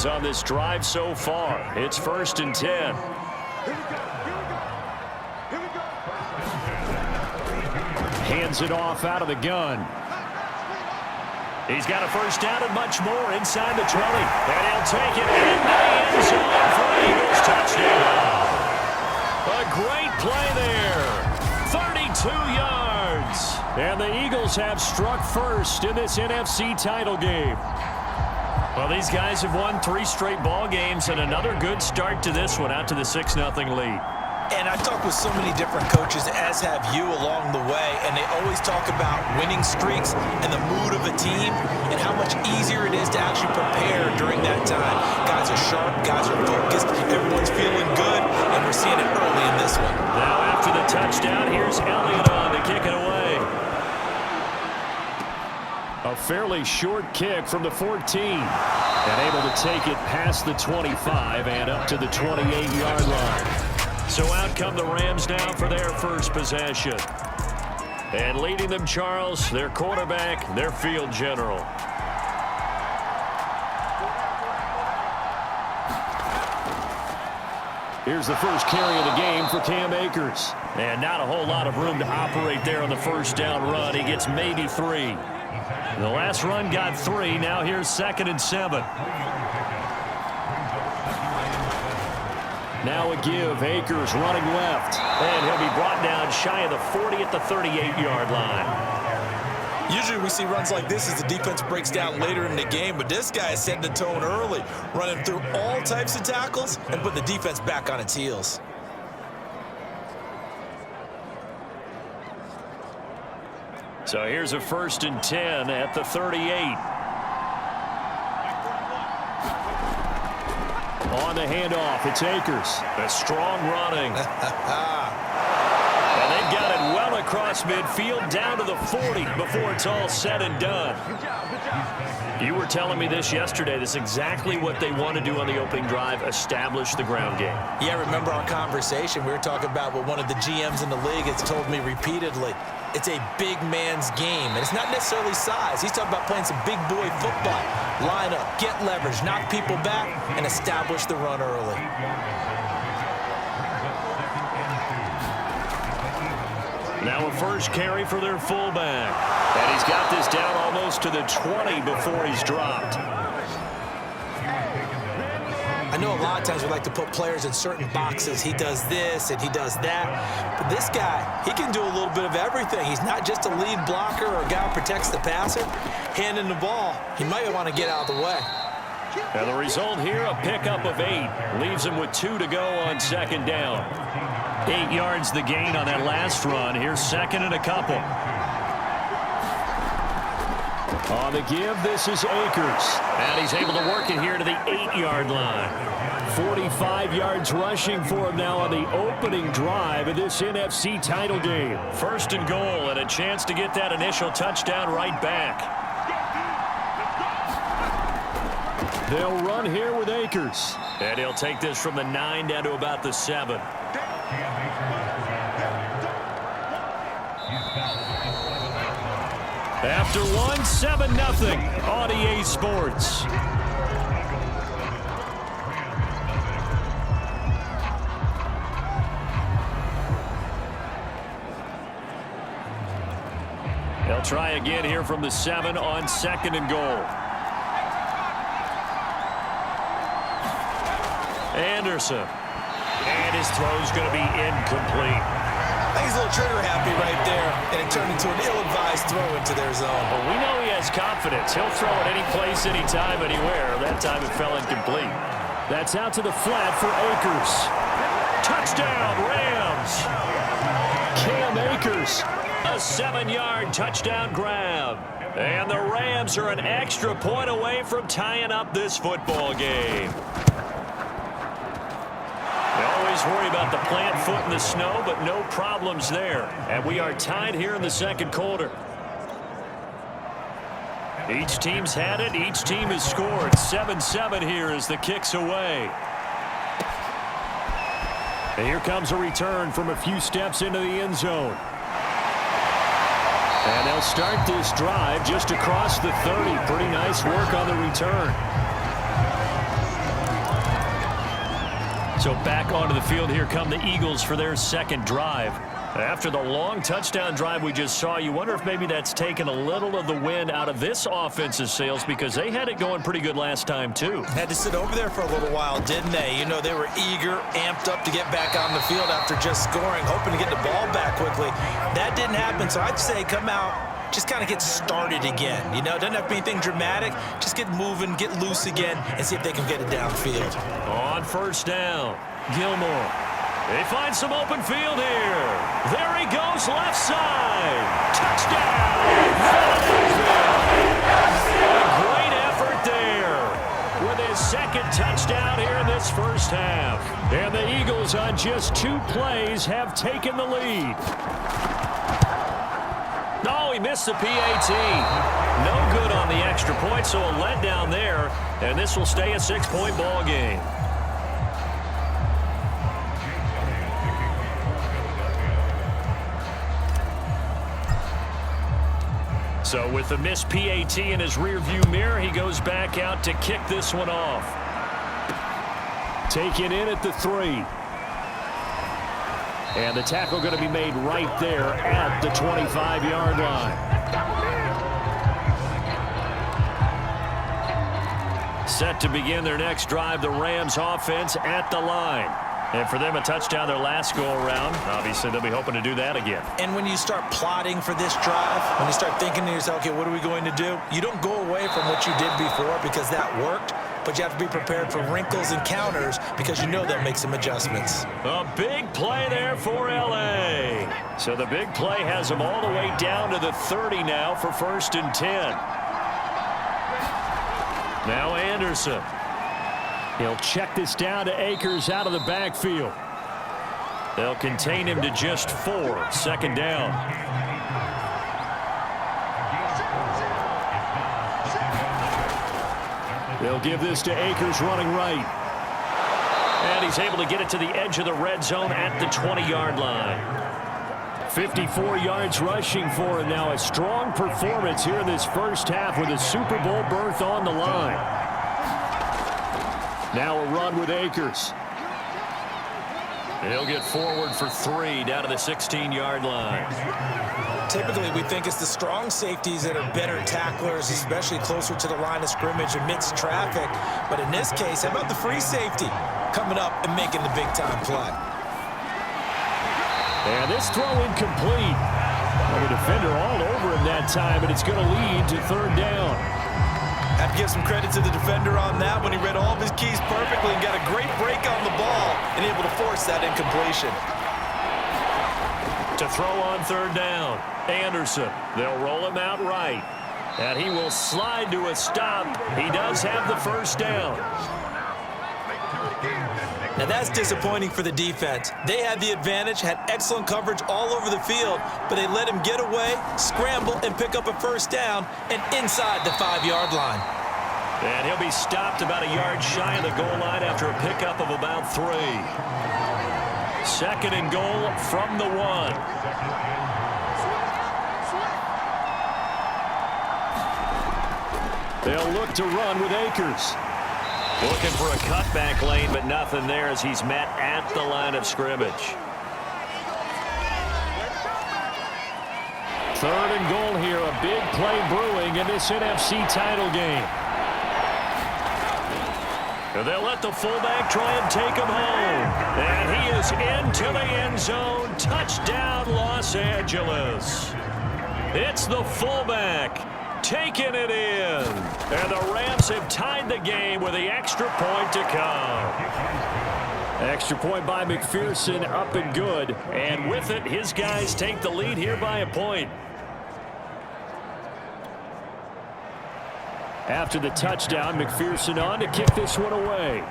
plays on this drive so far. It's 1st and 10. Hands it off out of the gun. He's got a first down and much more inside the 20. And he'll take it in the end zone for an Eagles touchdown. A great play there. 32 yards. And the Eagles have struck first in this NFC title game. Well, these guys have won 3 straight ball games and another good start to this one out to the 6-0 lead. And I've talked with so many different coaches, as have you, along the way, and they always talk about winning streaks and the mood of a team and how much easier it is to actually prepare during that time. Guys are sharp, guys are focused, everyone's feeling good, and we're seeing it early in this one. Now after the touchdown, here's Elliott on to kick it away. A fairly short kick from the 14. And able to take it past the 25 and up to the 28-yard line. So out come the Rams now for their first possession. And leading them, Charles, their quarterback, their field general. Here's the first carry of the game for Cam Akers. And not a whole lot of room to operate there on the first down run. He gets maybe 3. The last run got 3. Now here's 2nd and 7. Now a give. Akers running left. And he'll be brought down shy of the 40 at the 38-yard line. Usually we see runs like this as the defense breaks down later in the game, but this guy is setting the tone early, running through all types of tackles and put the defense back on its heels. So here's a 1st and 10 at the 38. On the handoff, it's Akers. A strong running. And they've got it well across midfield down to the 40 before it's all said and done. You were telling me this yesterday. This is exactly what they want to do on the opening drive, establish the ground game. Yeah, remember our conversation. We were talking about what one of the GMs in the league has told me repeatedly. It's a big man's game, and it's not necessarily size. He's talking about playing some big boy football. Line up, get leverage, knock people back, and establish the run early. Now a first carry for their fullback. And he's got this down almost to the 20 before he's dropped. I know a lot of times we like to put players in certain boxes. He does this and he does that. But this guy, he can do a little bit of everything. He's not just a lead blocker or a guy who protects the passer. Handing the ball, he might want to get out of the way. And the result here, a pickup of 8. Leaves him with 2 to go on 2nd down. 8 yards the gain on that last run. Here's 2nd and a couple. On the give, this is Akers. And he's able to work it here to the 8-yard line. 45 yards rushing for him now on the opening drive of this NFC title game. 1st and goal and a chance to get that initial touchdown right back. They'll run here with Akers. And he'll take this from the 9 down to about the 7. After 1, 7-0 on EA Sports. They'll try again here from the 7 on 2nd and goal. Anderson. And his throw's going to be incomplete. I think he's a little trigger happy right there, and it turned into an ill-advised throw into their zone. Well, we know he has confidence. He'll throw it any place, anytime, anywhere. That time it fell incomplete. That's out to the flat for Akers. Touchdown, Rams. Cam Akers, a 7-yard touchdown grab. And the Rams are an extra point away from tying up this football game. Worry about the plant foot in the snow, but no problems there. And we are tied here in the 2nd quarter. Each team's had it. Each team has scored. 7-7 here as the kick's away. And here comes a return from a few steps into the end zone. And they'll start this drive just across the 30. Pretty nice work on the return. So back onto the field, here come the Eagles for their second drive. After the long touchdown drive we just saw, you wonder if maybe that's taken a little of the wind out of this offense's sails, because they had it going pretty good last time too. Had to sit over there for a little while, didn't they? You know, they were eager, amped up to get back on the field after just scoring, hoping to get the ball back quickly. That didn't happen, so I'd say come out, just kind of get started again. You know, doesn't have to be anything dramatic. Just get moving, get loose again, and see if they can get it downfield. On first down, Gilmore. They find some open field here. There he goes, left side. Touchdown, Philadelphia. A great effort there with his second touchdown here in this first half. And the Eagles, on just 2 plays, have taken the lead. No, he missed the PAT. No good on the extra point, so a letdown there. And this will stay a 6-point ball game. So with the missed PAT in his rearview mirror, he goes back out to kick this one off. Taken in at the 3. And the tackle going to be made right there at the 25-yard line. Set to begin their next drive, the Rams offense at the line. And for them, a touchdown their last go-around. Obviously, they'll be hoping to do that again. And when you start plotting for this drive, when you start thinking to yourself, okay, what are we going to do? You don't go away from what you did before because that worked, but you have to be prepared for wrinkles and counters because you know they'll make some adjustments. A big play there for L.A. So the big play has them all the way down to the 30 now for 1st and 10. Now Anderson. He'll check this down to Akers out of the backfield. They'll contain him to just 4. 2nd down. They'll give this to Akers running right. And he's able to get it to the edge of the red zone at the 20-yard line. 54 yards rushing for him now. A strong performance here in this first half with a Super Bowl berth on the line. Now a run with Akers. He'll get forward for 3 down to the 16-yard line. Typically, we think it's the strong safeties that are better tacklers, especially closer to the line of scrimmage amidst traffic. But in this case, how about the free safety coming up and making the big-time play? And this throw incomplete. Well, the defender all over him that time, and it's going to lead to 3rd down. Have to give some credit to the defender on that when he read all of his keys perfectly and got a great break on the ball and able to force that incompletion. To throw on 3rd down, Anderson. They'll roll him out right. And he will slide to a stop. He does have the 1st down. Now that's disappointing for the defense. They had the advantage, had excellent coverage all over the field, but they let him get away, scramble, and pick up a 1st down and inside the 5-yard line. And he'll be stopped about a yard shy of the goal line after a pickup of about 3. 2nd and goal from the 1. They'll look to run with Akers. Looking for a cutback lane, but nothing there as he's met at the line of scrimmage. 3rd and goal here. A big play brewing in this NFC title game. They'll let the fullback try and take him home. And he is into the end zone. Touchdown, Los Angeles. It's the fullback taking it in. And the Rams have tied the game with the extra point to come. Extra point by McPherson, up and good. And with it, his guys take the lead here by a point. After the touchdown, McPherson on to kick this one away.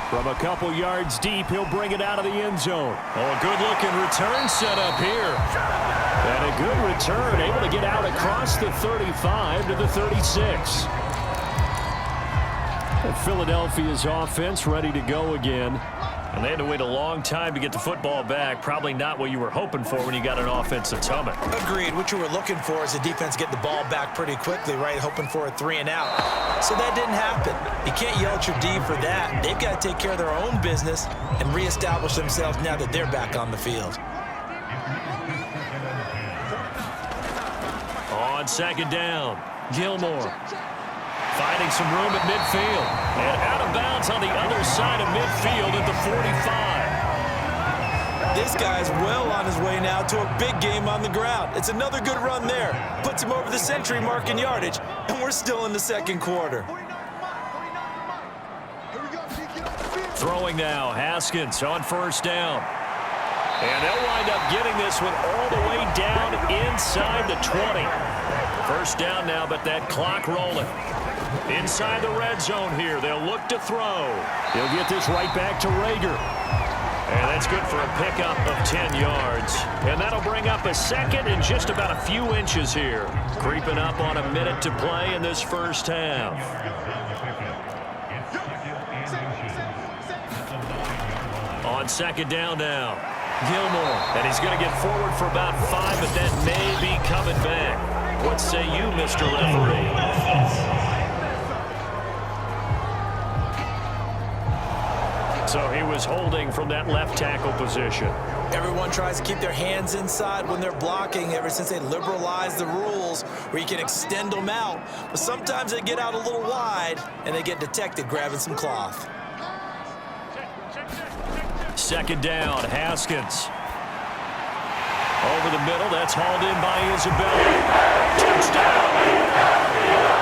From a couple yards deep, he'll bring it out of the end zone. Oh, a good-looking return set up here. And a good return, able to get out across the 35 to the 36. And Philadelphia's offense ready to go again. And they had to wait a long time to get the football back. Probably not what you were hoping for when you got an offensive tumble. Agreed. What you were looking for is the defense get the ball back pretty quickly, right? Hoping for a 3-and-out. So that didn't happen. You can't yell at your D for that. They've got to take care of their own business and reestablish themselves now that they're back on the field. On second down, Gilmore finding some room at midfield. And out of bounds on the other side of midfield at the 45. This guy's well on his way now to a big game on the ground. It's another good run there. Puts him over the century mark in yardage, and we're still in the second quarter. Throwing now, Haskins on first down. And they'll wind up getting this one all the way down inside the 20. First down now, but that clock rolling. Inside the red zone here, they'll look to throw. He'll get this right back to Rager. And that's good for a pickup of 10 yards. And that'll bring up a second and just about a few inches here. Creeping up on a minute to play in this first half. On second down now, Gilmore. And he's going to get forward for about 5, but that may be coming back. What say you, Mr. Referee? So he was holding from that left tackle position. Everyone tries to keep their hands inside when they're blocking ever since they liberalized the rules where you can extend them out. But sometimes they get out a little wide and they get detected grabbing some cloth. Second down, Haskins. Over the middle, that's hauled in by Isabella. Touchdown.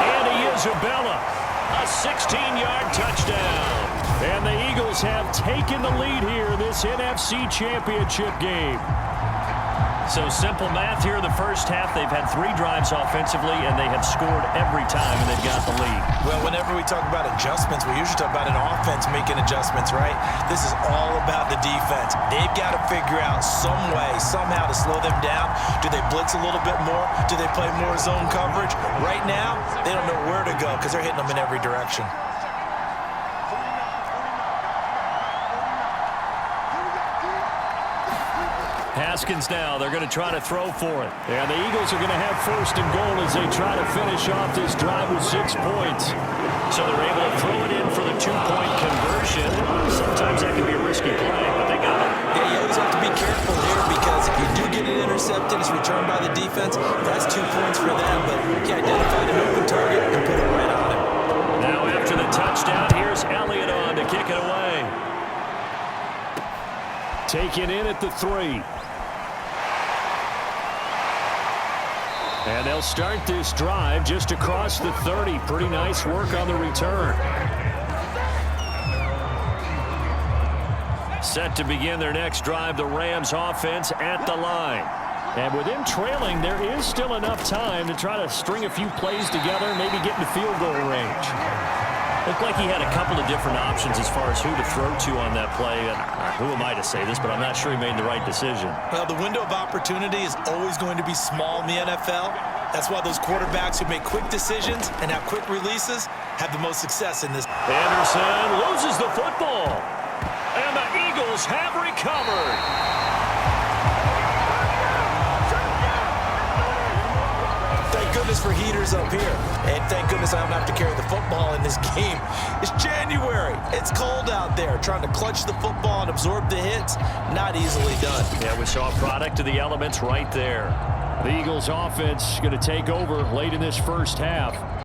Andy Isabella, a 16-yard touchdown. And the Eagles have taken the lead here in this NFC Championship game. So simple math here in the first half. They've had 3 drives offensively, and they have scored every time, and they've got the lead. Well, whenever we talk about adjustments, we usually talk about an offense making adjustments, right? This is all about the defense. They've got to figure out some way, somehow to slow them down. Do they blitz a little bit more? Do they play more zone coverage? Right now, they don't know where to go because they're hitting them in every direction. Haskins now, they're going to try to throw for it. And the Eagles are going to have first and goal as they try to finish off this drive with 6 points. So they're able to throw it in for the 2-point conversion. Sometimes that can be a risky play, but they got it. Yeah, you always have to be careful here because if you do get it intercepted, it's returned by the defense, that's 2 points for them. But you identified an open target and put it right on him. Now after the touchdown, here's Elliott on to kick it away. Taken in at the 3. And they'll start this drive just across the 30. Pretty nice work on the return. Set to begin their next drive, the Rams offense at the line. And with them trailing, there is still enough time to try to string a few plays together, maybe get into field goal range. Looked like he had a couple of different options as far as who to throw to on that play. And who am I to say this, but I'm not sure he made the right decision. Well, the window of opportunity is always going to be small in the NFL. That's why those quarterbacks who make quick decisions and have quick releases have the most success in this. Anderson loses the football. And the Eagles have recovered. Thank goodness for heaters up here. And thank goodness I don't have to carry the football in this game. It's January. It's cold out there. Trying to clutch the football and absorb the hits, not easily done. Yeah, we saw a product of the elements right there. The Eagles offense going to take over late in this first half.